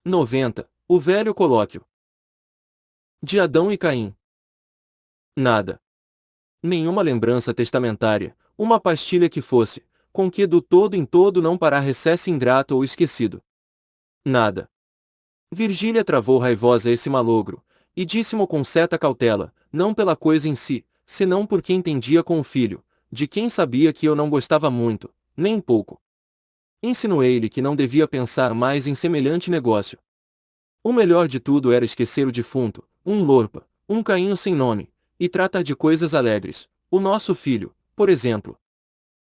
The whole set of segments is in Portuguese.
90. O velho colóquio. De Adão e Caim. Nada. Nenhuma lembrança testamentária, uma pastilha que fosse, com que do todo em todo não parar-se ingrato ou esquecido. Nada. Virgília travou raivosa esse malogro, e disse-mo com certa cautela, não pela coisa em si, senão porque entendia com o filho, de quem sabia que eu não gostava muito, nem pouco. Insinuei-lhe que não devia pensar mais em semelhante negócio. O melhor de tudo era esquecer o defunto, um lorpa, um cainho sem nome, e tratar de coisas alegres, o nosso filho, por exemplo.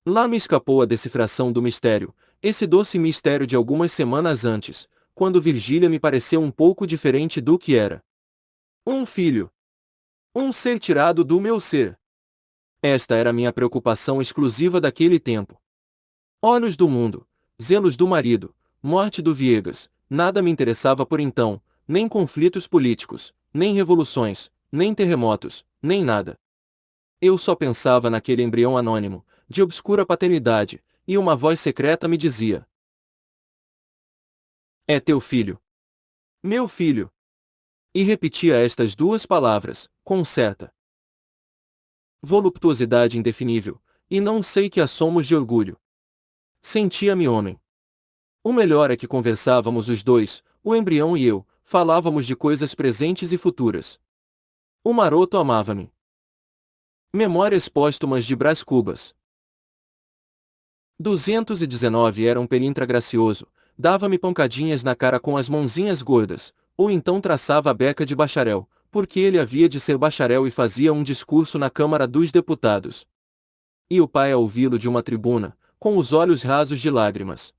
Lá me escapou a decifração do mistério, esse doce mistério de algumas semanas antes, quando Virgília me pareceu um pouco diferente do que era. Um filho. Um ser tirado do meu ser. Esta era minha preocupação exclusiva daquele tempo. Olhos do mundo, zelos do marido, morte do Viegas, nada me interessava por então, nem conflitos políticos, nem revoluções, nem terremotos, nem nada. Eu só pensava naquele embrião anônimo, de obscura paternidade, e uma voz secreta me dizia: é teu filho. Meu filho. E repetia estas duas palavras, com certa voluptuosidade indefinível, e não sei que assomos de orgulho. Sentia-me homem. O melhor é que conversávamos os dois, o embrião e eu, falávamos de coisas presentes e futuras. O maroto amava-me. Memórias póstumas de Brás Cubas. 219 era um pelintra gracioso, dava-me pancadinhas na cara com as mãozinhas gordas, ou então traçava a beca de bacharel, porque ele havia de ser bacharel e fazia um discurso na Câmara dos Deputados. E o pai a ouvi-lo de uma tribuna, com os olhos rasos de lágrimas.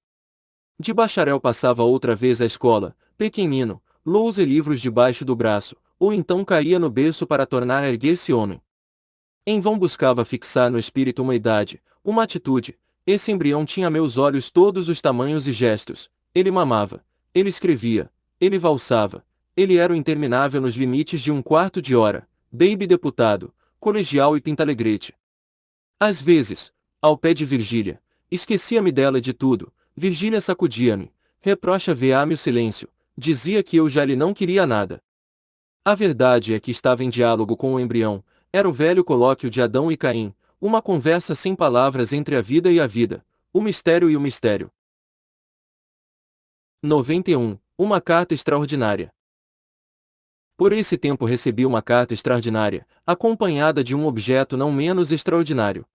De bacharel passava outra vez à escola, pequenino, lousa e livros debaixo do braço, ou então caía no berço para tornar a erguer-se homem. Em vão buscava fixar no espírito uma idade, uma atitude. Esse embrião tinha meus olhos todos os tamanhos e gestos. Ele mamava, ele escrevia, ele valsava, ele era o interminável nos limites de um quarto de hora, baby deputado, colegial e pintalegrete. Às vezes, ao pé de Virgília, esquecia-me dela e de tudo. Virgília sacudia-me, reprocha-me o silêncio, dizia que eu já lhe não queria nada. A verdade é que estava em diálogo com o embrião, era o velho colóquio de Adão e Caim, uma conversa sem palavras entre a vida e a vida, o mistério e o mistério. 91. Uma carta extraordinária. Por esse tempo recebi uma carta extraordinária, acompanhada de um objeto não menos extraordinário.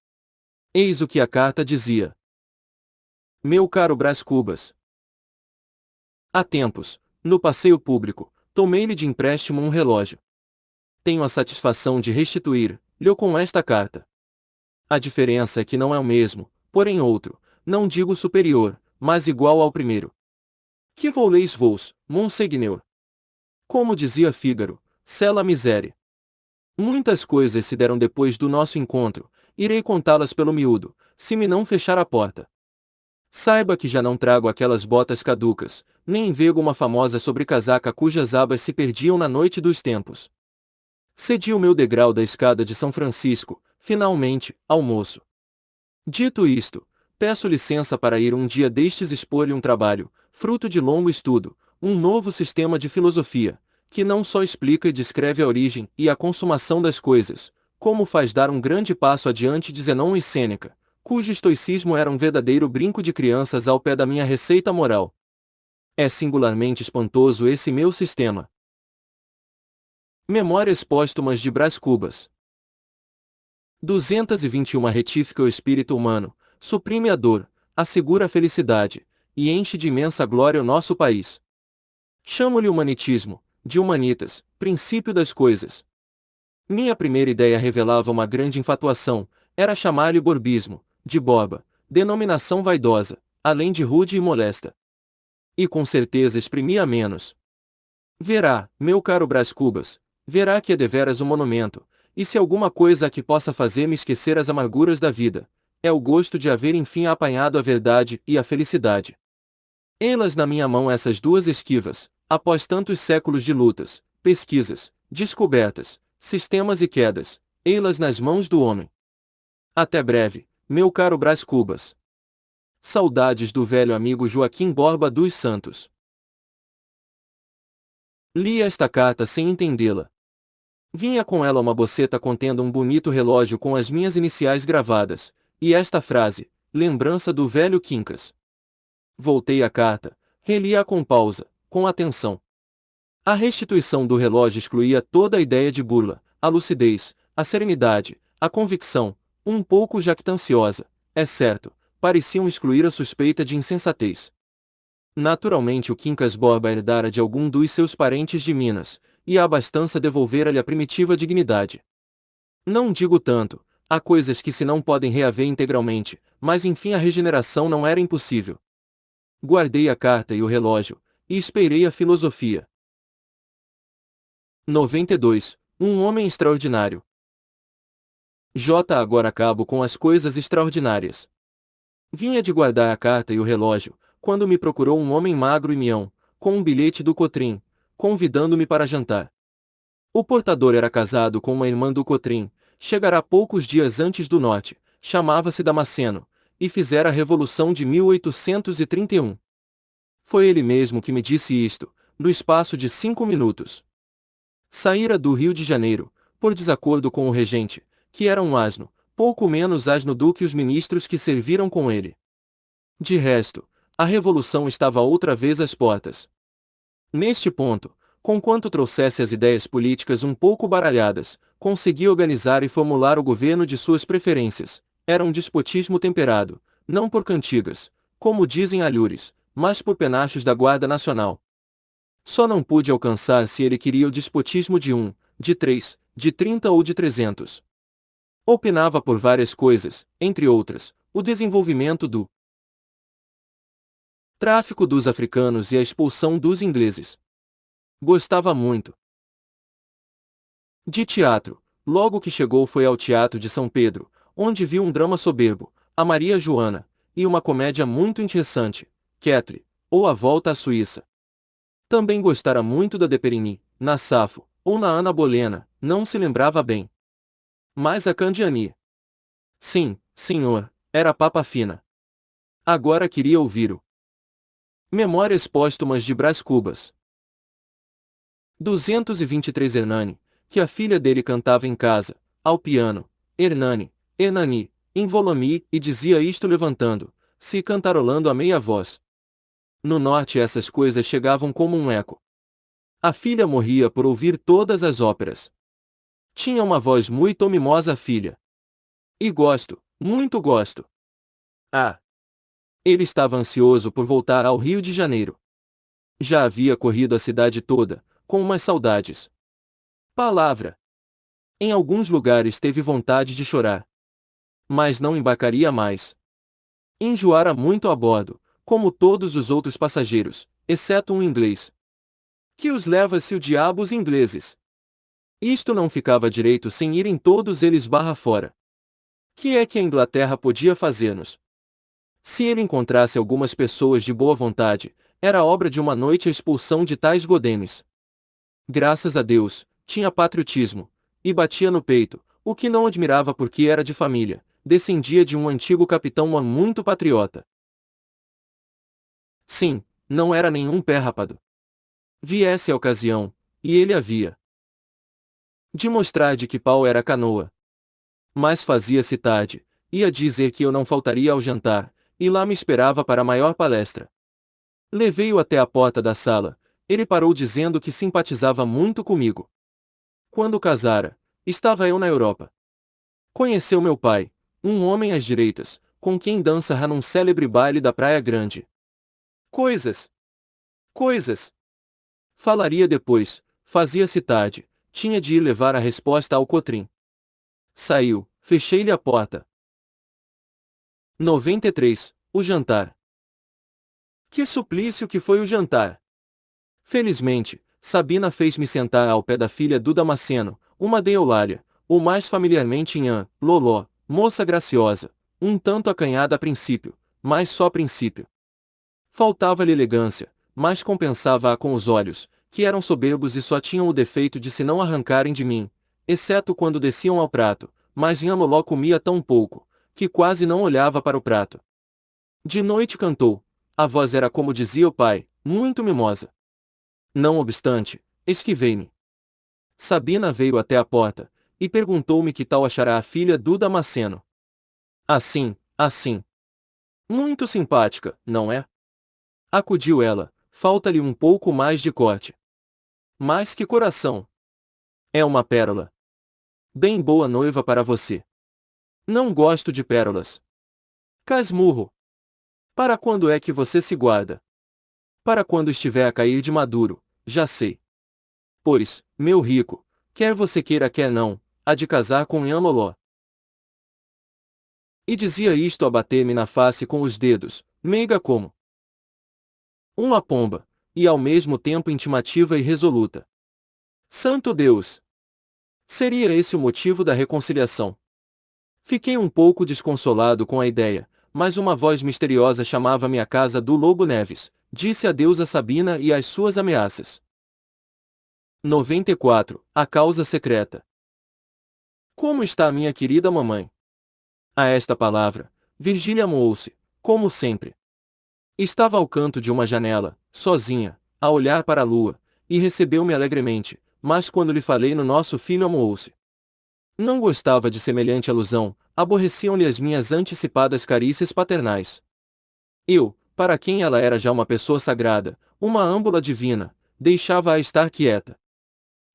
Eis o que a carta dizia. Meu caro Brás Cubas. Há tempos, no passeio público, tomei-lhe de empréstimo um relógio. Tenho a satisfação de restituir-lhe com esta carta. A diferença é que não é o mesmo, porém outro, não digo superior, mas igual ao primeiro. Que voleis vos, Monseigneur? Como dizia Fígaro, cela miséria. Muitas coisas se deram depois do nosso encontro, irei contá-las pelo miúdo, se me não fechar a porta. Saiba que já não trago aquelas botas caducas, nem envergo uma famosa sobrecasaca cujas abas se perdiam na noite dos tempos. Cedi o meu degrau da escada de São Francisco, finalmente, ao moço. Dito isto, peço licença para ir um dia destes expor-lhe um trabalho, fruto de longo estudo, um novo sistema de filosofia, que não só explica e descreve a origem e a consumação das coisas, como faz dar um grande passo adiante de Zenão e Sêneca, cujo estoicismo era um verdadeiro brinco de crianças ao pé da minha receita moral. É singularmente espantoso esse meu sistema. Memórias póstumas de Brás Cubas. 221 Retifica o espírito humano, suprime a dor, assegura a felicidade, e enche de imensa glória o nosso país. Chamo-lhe humanitismo, de humanitas, princípio das coisas. Minha primeira ideia revelava uma grande infatuação, era chamar-lhe borbismo, de borba, denominação vaidosa, além de rude e molesta. E com certeza exprimia menos. Verá, meu caro Brás Cubas, verá que é deveras um monumento, e se alguma coisa há que possa fazer-me esquecer as amarguras da vida, é o gosto de haver enfim apanhado a verdade e a felicidade. Elas na minha mão essas duas esquivas, após tantos séculos de lutas, pesquisas, descobertas, sistemas e quedas, ei-las nas mãos do homem. Até breve, meu caro Brás Cubas. Saudades do velho amigo Joaquim Borba dos Santos. Li esta carta sem entendê-la. Vinha com ela uma boceta contendo um bonito relógio com as minhas iniciais gravadas, e esta frase: lembrança do velho Quincas. Voltei a carta, reli-a com pausa, com atenção. A restituição do relógio excluía toda a ideia de burla, a lucidez, a serenidade, a convicção, um pouco jactanciosa, é certo, pareciam excluir a suspeita de insensatez. Naturalmente o Quincas Borba herdara de algum dos seus parentes de Minas, e a abastança devolvera-lhe a primitiva dignidade. Não digo tanto, há coisas que se não podem reaver integralmente, mas enfim a regeneração não era impossível. Guardei a carta e o relógio, e esperei a filosofia. 92. Um homem extraordinário. J. Agora acabo com as coisas extraordinárias. Vinha de guardar a carta e o relógio, quando me procurou um homem magro e mião, com um bilhete do Cotrim, convidando-me para jantar. O portador era casado com uma irmã do Cotrim, chegara poucos dias antes do norte, chamava-se Damasceno, e fizera a Revolução de 1831. Foi ele mesmo que me disse isto, no espaço de 5 minutos. Saíra do Rio de Janeiro, por desacordo com o regente, que era um asno, pouco menos asno do que os ministros que serviram com ele. De resto, a Revolução estava outra vez às portas. Neste ponto, conquanto trouxesse as ideias políticas um pouco baralhadas, conseguia organizar e formular o governo de suas preferências. Era um despotismo temperado, não por cantigas, como dizem alhures, mas por penachos da Guarda Nacional. Só não pude alcançar se ele queria o despotismo de 1, de 3, de 30 ou de 300. Opinava por várias coisas, entre outras, o desenvolvimento do tráfico dos africanos e a expulsão dos ingleses. Gostava muito de teatro. Logo que chegou foi ao Teatro de São Pedro, onde viu um drama soberbo, a Maria Joana, e uma comédia muito interessante, Kettle, ou A Volta à Suíça. Também gostara muito da de Perigny, na Safo, ou na Ana Bolena, não se lembrava bem. Mas a Candiani. Sim, senhor, era papa fina. Agora queria ouvir-o. Memórias póstumas de Brás Cubas. 223 Hernani, que a filha dele cantava em casa, ao piano, Hernani, Hernani, involumi, e dizia isto levantando-se cantarolando a meia voz. No norte essas coisas chegavam como um eco. A filha morria por ouvir todas as óperas. Tinha uma voz muito mimosa a filha. E gosto, muito gosto. Ah! Ele estava ansioso por voltar ao Rio de Janeiro. Já havia corrido a cidade toda, com umas saudades. Palavra! Em alguns lugares teve vontade de chorar. Mas não embarcaria mais. Enjoara muito a bordo, como todos os outros passageiros, exceto um inglês. Que os leva-se o diabo os ingleses? Isto não ficava direito sem irem todos eles barra fora. Que é que a Inglaterra podia fazer-nos? Se ele encontrasse algumas pessoas de boa vontade, era obra de uma noite a expulsão de tais godemes. Graças a Deus, tinha patriotismo, e batia no peito, o que não admirava porque era de família, descendia de um antigo capitão muito patriota. Sim, não era nenhum pé rápado. Viesse a ocasião, e ele havia de mostrar de que pau era a canoa. Mas fazia-se tarde, ia dizer que eu não faltaria ao jantar, e lá me esperava para a maior palestra. Levei-o até a porta da sala, ele parou dizendo que simpatizava muito comigo. Quando casara, estava eu na Europa. Conheceu meu pai, um homem às direitas, com quem dança num célebre baile da Praia Grande. Coisas! Coisas! Falaria depois, fazia-se tarde, tinha de ir levar a resposta ao Cotrim. Saiu, fechei-lhe a porta. 93. O jantar. Que suplício que foi o jantar! Felizmente, Sabina fez-me sentar ao pé da filha do Damasceno, uma de Eulália, ou mais familiarmente Nhã, Loló, moça graciosa, um tanto acanhada a princípio, mas só a princípio. Faltava-lhe elegância, mas compensava-a com os olhos, que eram soberbos e só tinham o defeito de se não arrancarem de mim, exceto quando desciam ao prato, mas Nhã Loló comia tão pouco, que quase não olhava para o prato. De noite cantou. A voz era como dizia o pai, muito mimosa. Não obstante, esquivei-me. Sabina veio até a porta, e perguntou-me que tal achará a filha do Damasceno. Assim, assim. Muito simpática, não é? Acudiu ela, falta-lhe um pouco mais de corte. Mas que coração! É uma pérola. Bem boa noiva para você. Não gosto de pérolas. Casmurro. Para quando é que você se guarda? Para quando estiver a cair de maduro, já sei. Pois, meu rico, quer você queira quer não, há de casar com Yanloló. E dizia isto a bater-me na face com os dedos, meiga como uma pomba, e ao mesmo tempo intimativa e resoluta. Santo Deus! Seria esse o motivo da reconciliação? Fiquei um pouco desconsolado com a ideia, mas uma voz misteriosa chamava-me à casa do Lobo Neves, disse adeus a Sabina e às suas ameaças. 94. A causa secreta. Como está a minha querida mamãe? A esta palavra, Virgília amuou-se, como sempre. Estava ao canto de uma janela, sozinha, a olhar para a lua, e recebeu-me alegremente, mas quando lhe falei no nosso filho amuou-se. Não gostava de semelhante alusão, aborreciam-lhe as minhas antecipadas carícias paternais. Eu, para quem ela era já uma pessoa sagrada, uma âmbula divina, deixava-a estar quieta.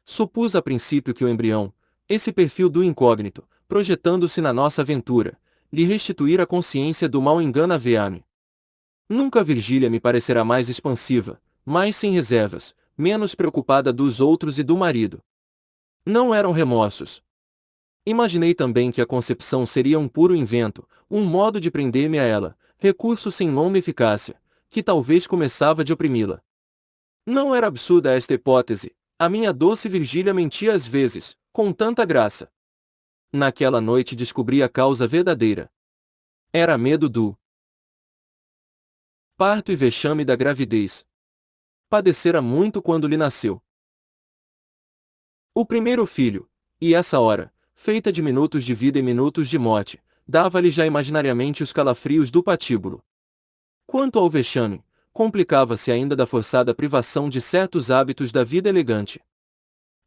Supus a princípio que o embrião, esse perfil do incógnito, projetando-se na nossa aventura, lhe restituir a consciência do mal engana-me. Nunca Virgília me parecerá mais expansiva, mais sem reservas, menos preocupada dos outros e do marido. Não eram remorsos. Imaginei também que a concepção seria um puro invento, um modo de prender-me a ela, recurso sem longa eficácia, que talvez começava de oprimi-la. Não era absurda esta hipótese, a minha doce Virgília mentia às vezes, com tanta graça. Naquela noite descobri a causa verdadeira. Era medo do parto e vexame da gravidez. Padecera muito quando lhe nasceu o primeiro filho, e essa hora, feita de minutos de vida e minutos de morte, dava-lhe já imaginariamente os calafrios do patíbulo. Quanto ao vexame, complicava-se ainda da forçada privação de certos hábitos da vida elegante.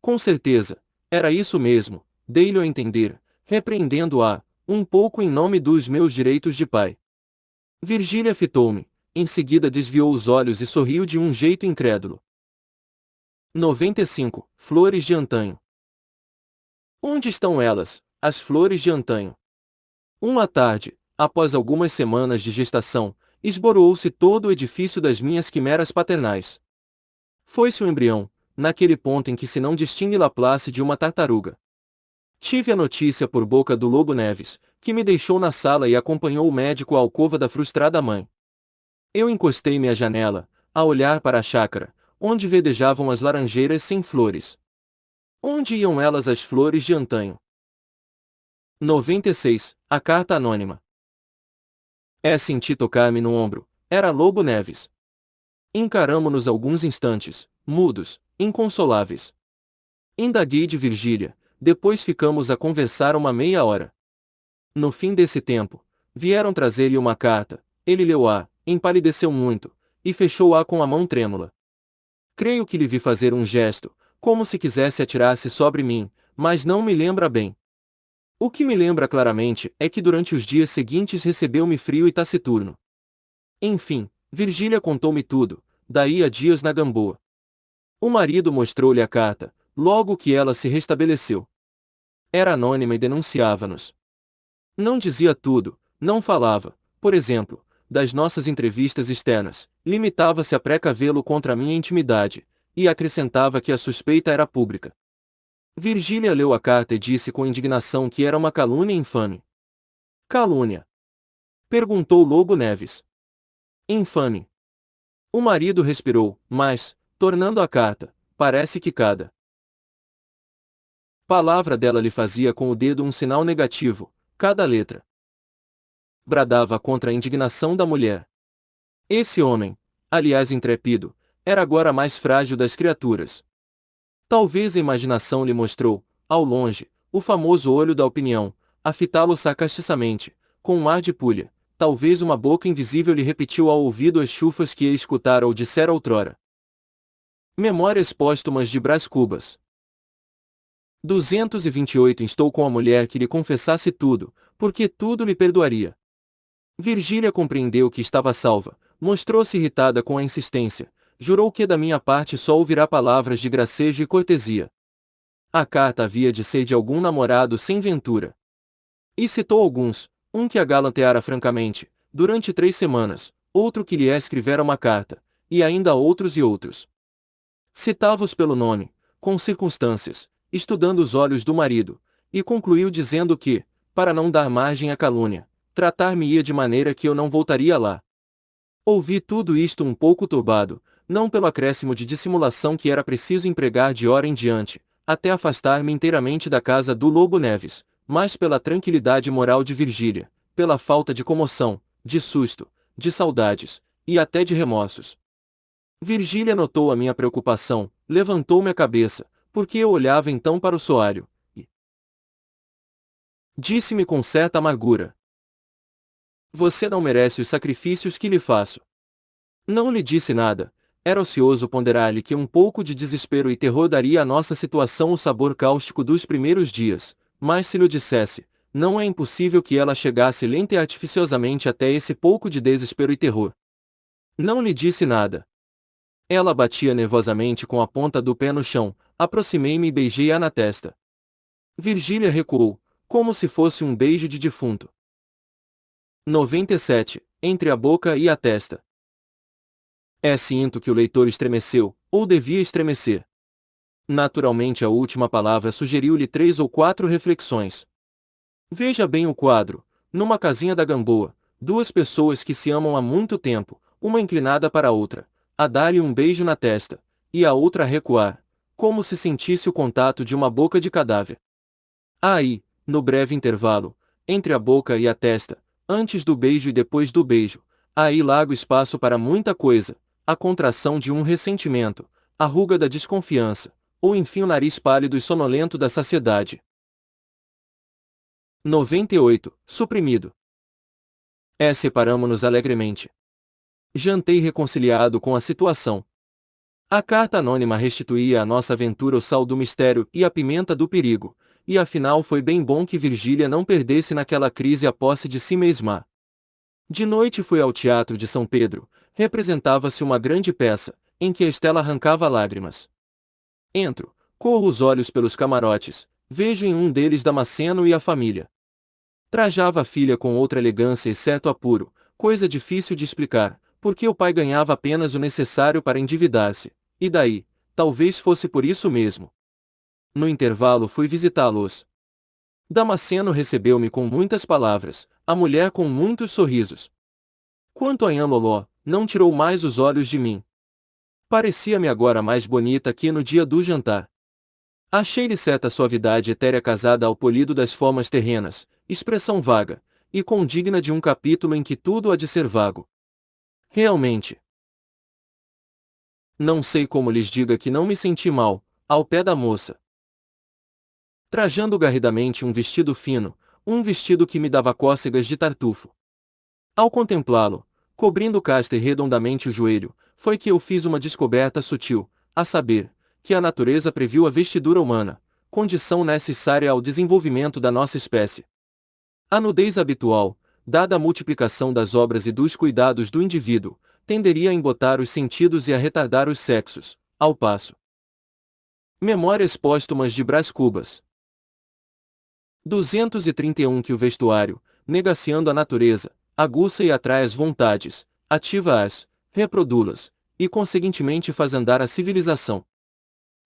Com certeza, era isso mesmo, dei-lhe a entender, repreendendo-a, um pouco em nome dos meus direitos de pai. Virgília fitou-me, em seguida desviou os olhos e sorriu de um jeito incrédulo. 95. Flores de antanho. Onde estão elas, as flores de antanho? Uma tarde, após algumas semanas de gestação, esboroou-se todo o edifício das minhas quimeras paternais. Foi-se o embrião, naquele ponto em que se não distingue Laplace de uma tartaruga. Tive a notícia por boca do Lobo Neves, que me deixou na sala e acompanhou o médico à alcova da frustrada mãe. Eu encostei-me à janela, a olhar para a chácara, onde vedejavam as laranjeiras sem flores. Onde iam elas as flores de antanho? 96. A carta anônima. Senti tocar-me no ombro, era Lobo Neves. Encaramo-nos alguns instantes, mudos, inconsoláveis. Indaguei de Virgília, depois ficamos a conversar uma meia hora. No fim desse tempo, vieram trazer-lhe uma carta, ele leu-a, empalideceu muito, e fechou-a com a mão trêmula. Creio que lhe vi fazer um gesto, como se quisesse atirar-se sobre mim, mas não me lembra bem. O que me lembra claramente é que durante os dias seguintes recebeu-me frio e taciturno. Enfim, Virgília contou-me tudo, daí a dias na Gamboa. O marido mostrou-lhe a carta, logo que ela se restabeleceu. Era anônima e denunciava-nos. Não dizia tudo, não falava, por exemplo, das nossas entrevistas externas, limitava-se a precavê-lo contra a minha intimidade, e acrescentava que a suspeita era pública. Virgília leu a carta e disse com indignação que era uma calúnia infame. Calúnia? Perguntou Lobo Neves. Infame. O marido respirou, mas, tornando a carta, parece que cada palavra dela lhe fazia com o dedo um sinal negativo, cada letra bradava contra a indignação da mulher. Esse homem, aliás intrépido, era agora a mais frágil das criaturas. Talvez a imaginação lhe mostrou, ao longe, o famoso olho da opinião, a fitá-lo sarcasticamente, com um ar de pulha. Talvez uma boca invisível lhe repetiu ao ouvido as chufas que ele escutara ou dissera outrora. Memórias póstumas de Brás Cubas. 228 Instou com a mulher que lhe confessasse tudo, porque tudo lhe perdoaria. Virgília compreendeu que estava salva, mostrou-se irritada com a insistência, jurou que da minha parte só ouvirá palavras de gracejo e cortesia. A carta havia de ser de algum namorado sem ventura. E citou alguns, um que a galanteara francamente, durante 3 semanas, outro que lhe escrevera uma carta, e ainda outros e outros. Citava-os pelo nome, com circunstâncias, estudando os olhos do marido, e concluiu dizendo que, para não dar margem à calúnia, tratar-me-ia de maneira que eu não voltaria lá. Ouvi tudo isto um pouco turbado, não pelo acréscimo de dissimulação que era preciso empregar de hora em diante, até afastar-me inteiramente da casa do Lobo Neves, mas pela tranquilidade moral de Virgília, pela falta de comoção, de susto, de saudades, e até de remorsos. Virgília notou a minha preocupação, levantou-me a cabeça, porque eu olhava então para o soalho, e disse-me com certa amargura: Você não merece os sacrifícios que lhe faço. Não lhe disse nada, era ocioso ponderar-lhe que um pouco de desespero e terror daria à nossa situação o sabor cáustico dos primeiros dias, mas se lhe dissesse, não é impossível que ela chegasse lenta e artificiosamente até esse pouco de desespero e terror. Não lhe disse nada. Ela batia nervosamente com a ponta do pé no chão, aproximei-me e beijei-a na testa. Virgília recuou, como se fosse um beijo de defunto. 97. Entre a boca e a testa. É cinto que o leitor estremeceu, ou devia estremecer. Naturalmente a última palavra sugeriu-lhe 3 ou 4 reflexões. Veja bem o quadro, numa casinha da Gamboa, 2 pessoas que se amam há muito tempo, uma inclinada para a outra, a dar-lhe um beijo na testa, e a outra a recuar, como se sentisse o contato de uma boca de cadáver. Aí, no breve intervalo, entre a boca e a testa, antes do beijo e depois do beijo, aí largo espaço para muita coisa, a contração de um ressentimento, a ruga da desconfiança, ou enfim o nariz pálido e sonolento da saciedade. 98. Suprimido. Separamo-nos alegremente. Jantei reconciliado com a situação. A carta anônima restituía à nossa aventura o sal do mistério e a pimenta do perigo, e afinal foi bem bom que Virgília não perdesse naquela crise a posse de si mesma. De noite fui ao Teatro de São Pedro, representava-se uma grande peça, em que a Estela arrancava lágrimas. Entro, corro os olhos pelos camarotes, vejo em um deles Damasceno e a família. Trajava a filha com outra elegância e certo apuro, coisa difícil de explicar, porque o pai ganhava apenas o necessário para endividar-se, e daí, talvez fosse por isso mesmo. No intervalo fui visitá-los. Damasceno recebeu-me com muitas palavras, a mulher com muitos sorrisos. Quanto a Nhan Loló, não tirou mais os olhos de mim. Parecia-me agora mais bonita que no dia do jantar. Achei-lhe certa suavidade etérea casada ao polido das formas terrenas, expressão vaga, e condigna de um capítulo em que tudo há de ser vago. Realmente. Não sei como lhes diga que não me senti mal, ao pé da moça. Trajando garridamente um vestido fino, um vestido que me dava cócegas de tartufo. Ao contemplá-lo, cobrindo caster redondamente o joelho, foi que eu fiz uma descoberta sutil, a saber, que a natureza previu a vestidura humana, condição necessária ao desenvolvimento da nossa espécie. A nudez habitual, dada a multiplicação das obras e dos cuidados do indivíduo, tenderia a embotar os sentidos e a retardar os sexos, ao passo. Memórias póstumas de Brás Cubas. 231 Que o vestuário, negaciando a natureza, aguça e atrai as vontades, ativa-as, reproduz-las, e conseguintemente faz andar a civilização.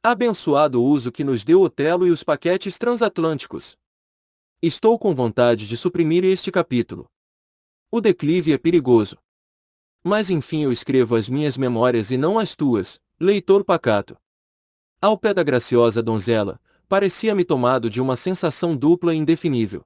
Abençoado o uso que nos deu Otelo e os paquetes transatlânticos. Estou com vontade de suprimir este capítulo. O declive é perigoso. Mas enfim eu escrevo as minhas memórias e não as tuas, leitor pacato. Ao pé da graciosa donzela, parecia-me tomado de uma sensação dupla e indefinível.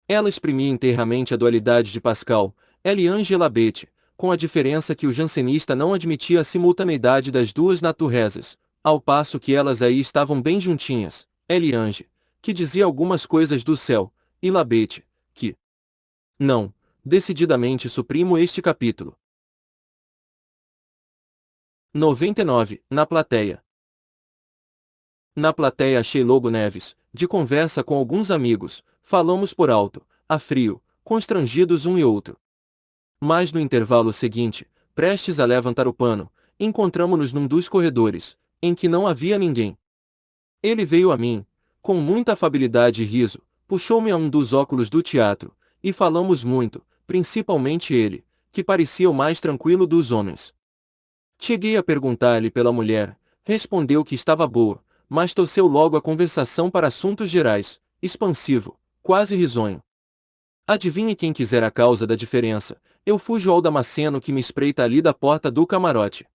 Ela exprimia inteiramente a dualidade de Pascal, Elie-Ange Labette, com a diferença que o jansenista não admitia a simultaneidade das duas naturezas, ao passo que elas aí estavam bem juntinhas, Elie-Ange, que dizia algumas coisas do céu, e Labette, que... Não, decididamente suprimo este capítulo. 99. Na plateia. Na plateia achei Lobo Neves, de conversa com alguns amigos, falamos por alto, a frio, constrangidos um e outro. Mas no intervalo seguinte, prestes a levantar o pano, encontramo-nos num dos corredores, em que não havia ninguém. Ele veio a mim, com muita afabilidade e riso, puxou-me a um dos óculos do teatro, e falamos muito, principalmente ele, que parecia o mais tranquilo dos homens. Cheguei a perguntar-lhe pela mulher, respondeu que estava boa, mas torceu logo a conversação para assuntos gerais, expansivo, quase risonho. Adivinhe quem quiser a causa da diferença, eu fujo ao Damasceno que me espreita ali da porta do camarote.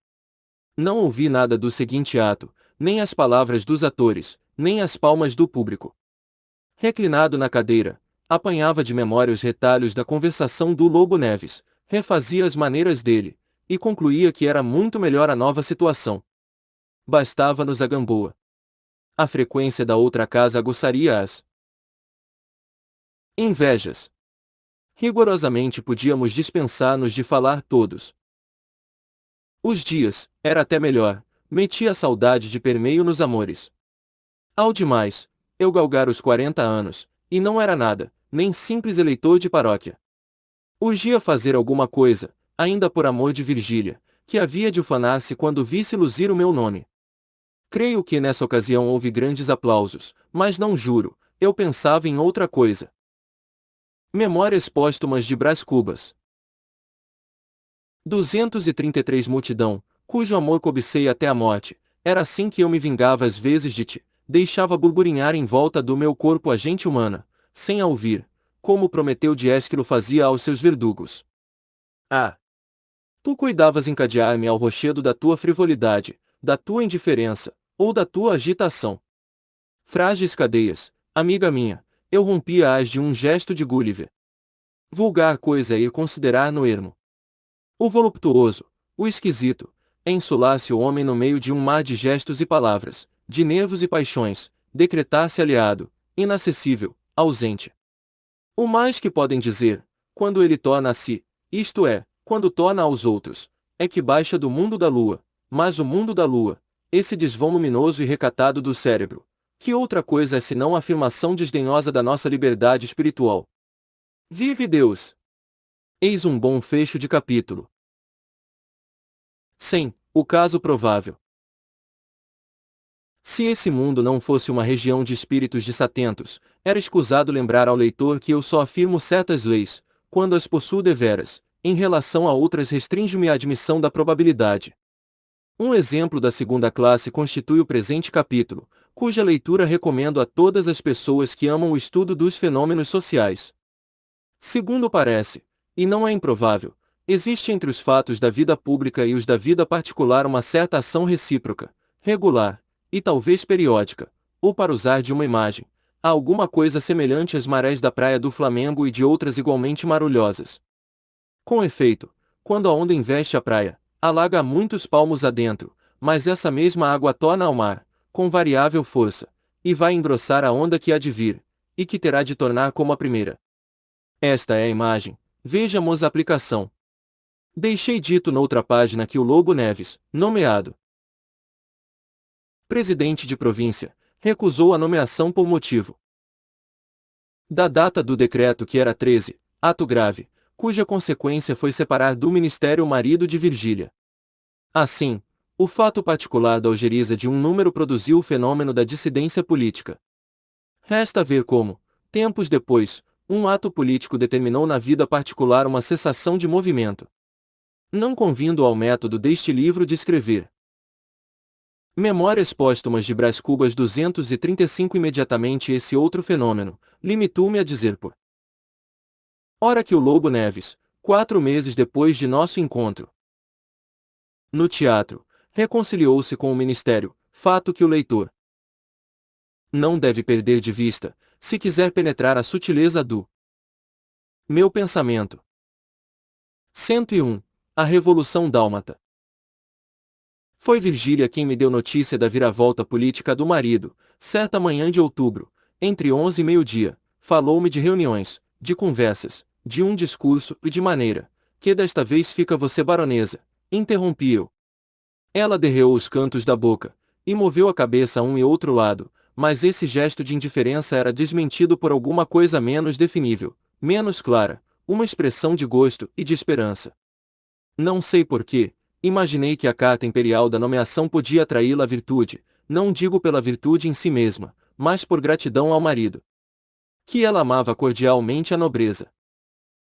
Não ouvi nada do seguinte ato, nem as palavras dos atores, nem as palmas do público. Reclinado na cadeira, apanhava de memória os retalhos da conversação do Lobo Neves, refazia as maneiras dele, e concluía que era muito melhor a nova situação. Bastava-nos a Gamboa. A frequência da outra casa aguçaria as invejas. Rigorosamente podíamos dispensar-nos de falar todos os dias, era até melhor, metia a saudade de permeio nos amores. Ao demais, eu galgar os 40 anos, e não era nada, nem simples eleitor de paróquia. Urgia fazer alguma coisa, ainda por amor de Virgília, que havia de ufanar-se quando visse luzir o meu nome. Creio que nessa ocasião houve grandes aplausos, mas não juro, eu pensava em outra coisa. Memórias póstumas de Brás Cubas. 233 Multidão, cujo amor cobicei até a morte, era assim que eu me vingava às vezes de ti, deixava burburinhar em volta do meu corpo a gente humana, sem a ouvir, como Prometeu de Ésquilo fazia aos seus verdugos. Ah! Tu cuidavas encadear-me ao rochedo da tua frivolidade, da tua indiferença, ou da tua agitação. Frágeis cadeias, amiga minha, eu rompia-as de um gesto de Gulliver. Vulgar coisa é ir considerar no ermo. O voluptuoso, o esquisito, é insular-se o homem no meio de um mar de gestos e palavras, de nervos e paixões, decretar-se aliado, inacessível, ausente. O mais que podem dizer, quando ele torna a si, isto é, quando torna aos outros, é que baixa do mundo da lua, mas o mundo da lua, esse desvão luminoso e recatado do cérebro, que outra coisa é senão a afirmação desdenhosa da nossa liberdade espiritual. Vive Deus! Eis um bom fecho de capítulo. 100. O caso provável. Se esse mundo não fosse uma região de espíritos desatentos, era escusado lembrar ao leitor que eu só afirmo certas leis, quando as possuo deveras, em relação a outras restringe-me a admissão da probabilidade. Um exemplo da segunda classe constitui o presente capítulo, cuja leitura recomendo a todas as pessoas que amam o estudo dos fenômenos sociais. Segundo parece, e não é improvável, existe entre os fatos da vida pública e os da vida particular uma certa ação recíproca, regular, e talvez periódica, ou para usar de uma imagem, há alguma coisa semelhante às marés da praia do Flamengo e de outras igualmente marulhosas. Com efeito, quando a onda investe a praia, alaga a muitos palmos adentro, mas essa mesma água torna ao mar, com variável força, e vai engrossar a onda que há de vir, e que terá de tornar como a primeira. Esta é a imagem, vejamos a aplicação. Deixei dito noutra página que o Lobo Neves, nomeado presidente de província, recusou a nomeação por motivo da data do decreto que era 13, ato grave, cuja consequência foi separar do ministério o marido de Virgília. Assim, o fato particular da algeriza de um número produziu o fenômeno da dissidência política. Resta ver como, tempos depois, um ato político determinou na vida particular uma cessação de movimento. Não convindo ao método deste livro de escrever Memórias póstumas de Brás Cubas 235. Imediatamente esse outro fenômeno, limitou-me a dizer por ora que o Lobo Neves, 4 meses depois de nosso encontro no teatro, reconciliou-se com o ministério, fato que o leitor não deve perder de vista, se quiser penetrar a sutileza do meu pensamento. 101. A Revolução Dálmata. Foi Virgília quem me deu notícia da viravolta política do marido, certa manhã de outubro, entre 11 e meio-dia, falou-me de reuniões, de conversas, de um discurso e de maneira, que desta vez fica você baronesa, interrompi eu. Ela derreou os cantos da boca, e moveu a cabeça a um e outro lado, mas esse gesto de indiferença era desmentido por alguma coisa menos definível, menos clara, uma expressão de gosto e de esperança. Não sei porquê, imaginei que a carta imperial da nomeação podia atraí-la à virtude, não digo pela virtude em si mesma, mas por gratidão ao marido. Que ela amava cordialmente a nobreza.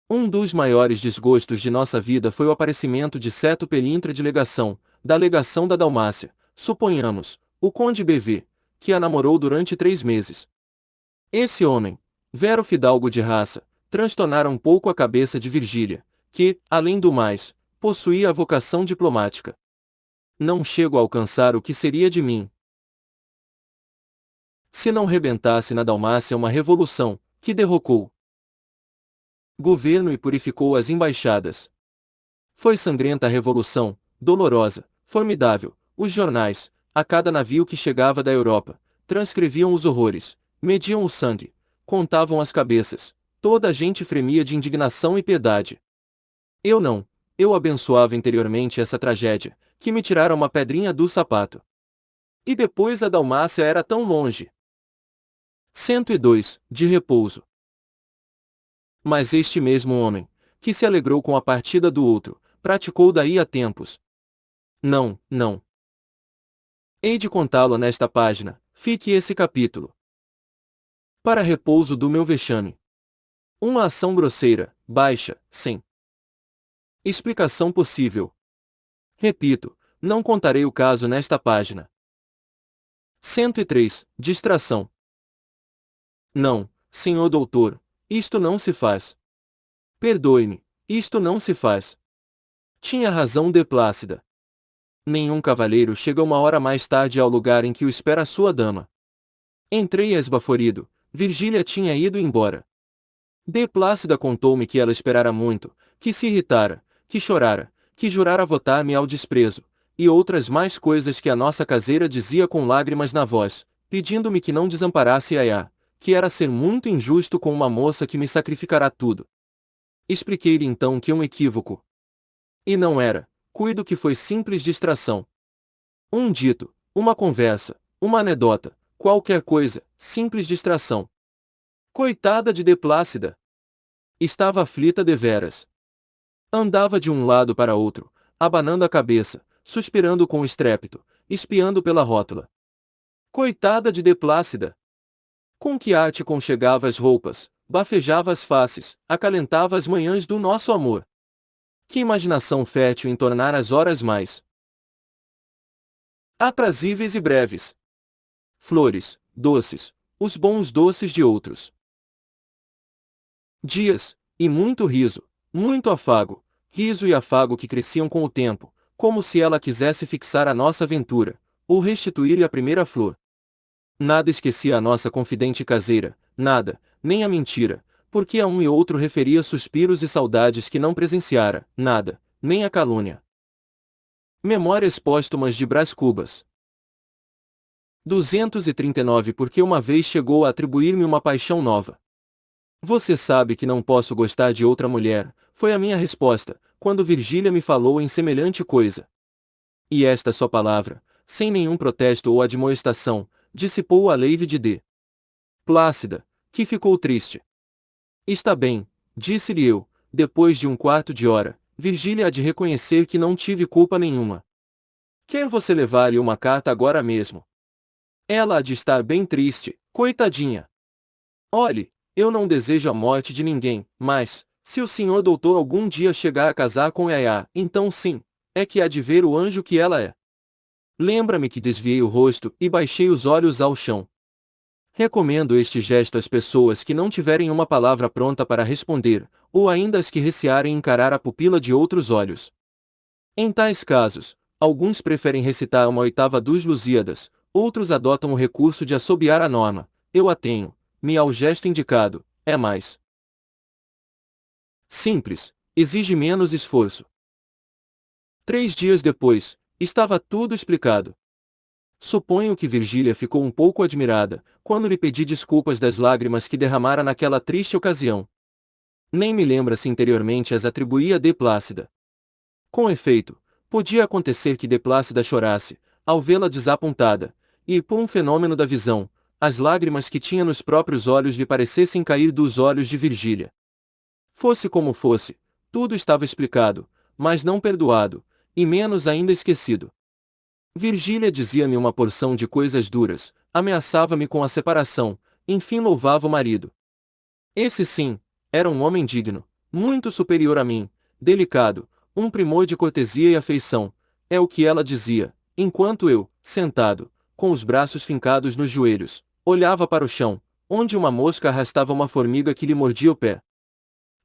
Um dos maiores desgostos de nossa vida foi o aparecimento de certo pelintra de legação, da legação da Dalmácia, suponhamos, o conde BV, que a namorou durante 3 meses. Esse homem, vero fidalgo de raça, transtornara um pouco a cabeça de Virgília, que, além do mais, possuía a vocação diplomática. Não chego a alcançar o que seria de mim se não rebentasse na Dalmácia uma revolução, que derrocou governo e purificou as embaixadas. Foi sangrenta a revolução, dolorosa, formidável. Os jornais, a cada navio que chegava da Europa, transcreviam os horrores, mediam o sangue, contavam as cabeças. Toda a gente fremia de indignação e piedade. Eu não. Eu abençoava interiormente essa tragédia, que me tirara uma pedrinha do sapato. E depois a Dalmácia era tão longe. 102, de repouso. Mas este mesmo homem, que se alegrou com a partida do outro, praticou daí a tempos. Não, não. Hei de contá-lo nesta página, fique esse capítulo. Para repouso do meu vexame. Uma ação grosseira, baixa, sem explicação possível. Repito, não contarei o caso nesta página. 103, distração. Não, senhor doutor, isto não se faz. Perdoe-me, isto não se faz. Tinha razão de Plácida. Nenhum cavalheiro chega uma hora mais tarde ao lugar em que o espera sua dama. Entrei esbaforido, Virgília tinha ido embora. De Plácida contou-me que ela esperara muito, que se irritara, que chorara, que jurara votar-me ao desprezo, e outras mais coisas que a nossa caseira dizia com lágrimas na voz, pedindo-me que não desamparasse Yaya, que era ser muito injusto com uma moça que me sacrificará tudo. Expliquei-lhe então que um equívoco. E não era, cuido que foi simples distração. Um dito, uma conversa, uma anedota, qualquer coisa, simples distração. Coitada de Plácida! Estava aflita deveras. Andava de um lado para outro, abanando a cabeça, suspirando com estrépito, espiando pela rótula. Coitada de Plácida! Com que arte conchegava as roupas, bafejava as faces, acalentava as manhãs do nosso amor. Que imaginação fértil em tornar as horas mais aprazíveis e breves. Flores, doces, os bons doces de outros dias, e muito riso, muito afago, riso e afago que cresciam com o tempo, como se ela quisesse fixar a nossa aventura, ou restituir-lhe a primeira flor. Nada esquecia a nossa confidente caseira, nada, nem a mentira, porque a um e outro referia suspiros e saudades que não presenciara, nada, nem a calúnia. Memórias póstumas de Brás Cubas. 239 Porque uma vez chegou a atribuir-me uma paixão nova. Você sabe que não posso gostar de outra mulher, foi a minha resposta, quando Virgília me falou em semelhante coisa. E esta só palavra, sem nenhum protesto ou admoestação, dissipou a leive de D. Plácida, que ficou triste. Está bem, disse-lhe eu, depois de um quarto de hora, Virgília há de reconhecer que não tive culpa nenhuma. Quer você levar-lhe uma carta agora mesmo? Ela há de estar bem triste, coitadinha. Olhe, eu não desejo a morte de ninguém, mas, se o senhor doutor algum dia chegar a casar com Yaya, então sim, é que há de ver o anjo que ela é. Lembra-me que desviei o rosto e baixei os olhos ao chão. Recomendo este gesto às pessoas que não tiverem uma palavra pronta para responder, ou ainda as que recearem encarar a pupila de outros olhos. Em tais casos, alguns preferem recitar uma oitava dos Lusíadas, outros adotam o recurso de assobiar a norma. Eu a tenho, me ao gesto indicado, é mais simples, exige menos esforço. 3 dias depois, estava tudo explicado. Suponho que Virgília ficou um pouco admirada, quando lhe pedi desculpas das lágrimas que derramara naquela triste ocasião. Nem me lembra se interiormente as atribuía a D. Plácida. Com efeito, Podia acontecer que de Plácida chorasse, ao vê-la desapontada, e, por um fenômeno da visão, as lágrimas que tinha nos próprios olhos lhe parecessem cair dos olhos de Virgília. Fosse como fosse, tudo estava explicado, mas não perdoado, e menos ainda esquecido. Virgília dizia-me uma porção de coisas duras, ameaçava-me com a separação, enfim louvava o marido. Esse sim, era um homem digno, muito superior a mim, delicado, um primor de cortesia e afeição, é o que ela dizia, enquanto eu, sentado, com os braços fincados nos joelhos, olhava para o chão, onde uma mosca arrastava uma formiga que lhe mordia o pé.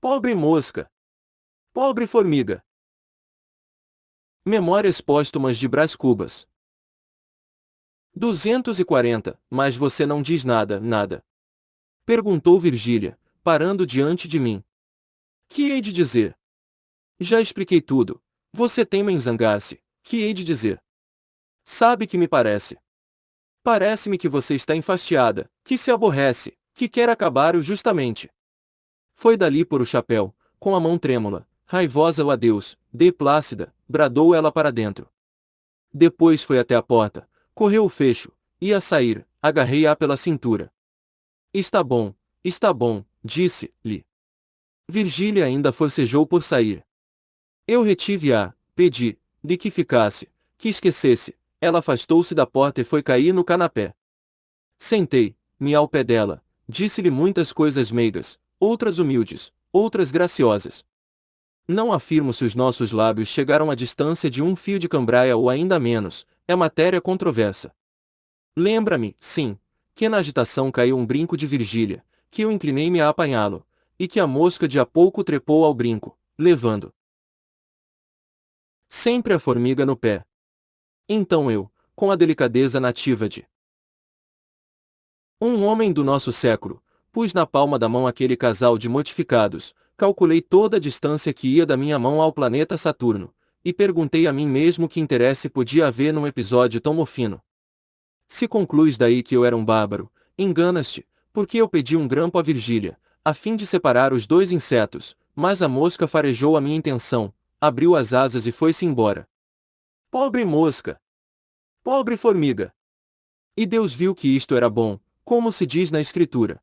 Pobre mosca! Pobre formiga! Memórias póstumas de Brás Cubas. 240, mas você não diz nada, nada. Perguntou Virgília, parando diante de mim. Que hei de dizer? Já expliquei tudo. Você teima em zangar-se. Que hei de dizer? Sabe que me parece? Parece-me que você está enfastiada, que se aborrece, que quer acabar-o justamente. Foi dali por o chapéu, com a mão trêmula, raivosa o adeus, de Plácida, bradou ela para dentro. Depois foi até a porta, correu o fecho, ia sair, agarrei-a pela cintura. Está bom, disse-lhe. Virgília ainda forcejou por sair. Eu retive-a, pedi-lhe que ficasse, que esquecesse. Ela afastou-se da porta e foi cair no canapé. Sentei-me ao pé dela, disse-lhe muitas coisas meigas, outras humildes, outras graciosas. Não afirmo se os nossos lábios chegaram à distância de um fio de cambraia ou ainda menos, é matéria controversa. Lembra-me, sim, que na agitação caiu um brinco de Virgília, que eu inclinei-me a apanhá-lo, e que a mosca de a pouco trepou ao brinco, levando sempre a formiga no pé. Então eu, com a delicadeza nativa de um homem do nosso século, pus na palma da mão aquele casal de mortificados, calculei toda a distância que ia da minha mão ao planeta Saturno, e perguntei a mim mesmo que interesse podia haver num episódio tão mofino. Se concluis daí que eu era um bárbaro, enganas-te, porque eu pedi um grampo a Virgília, a fim de separar os dois insetos, mas a mosca farejou a minha intenção, abriu as asas e foi-se embora. Pobre mosca! Pobre formiga! E Deus viu que isto era bom, como se diz na Escritura.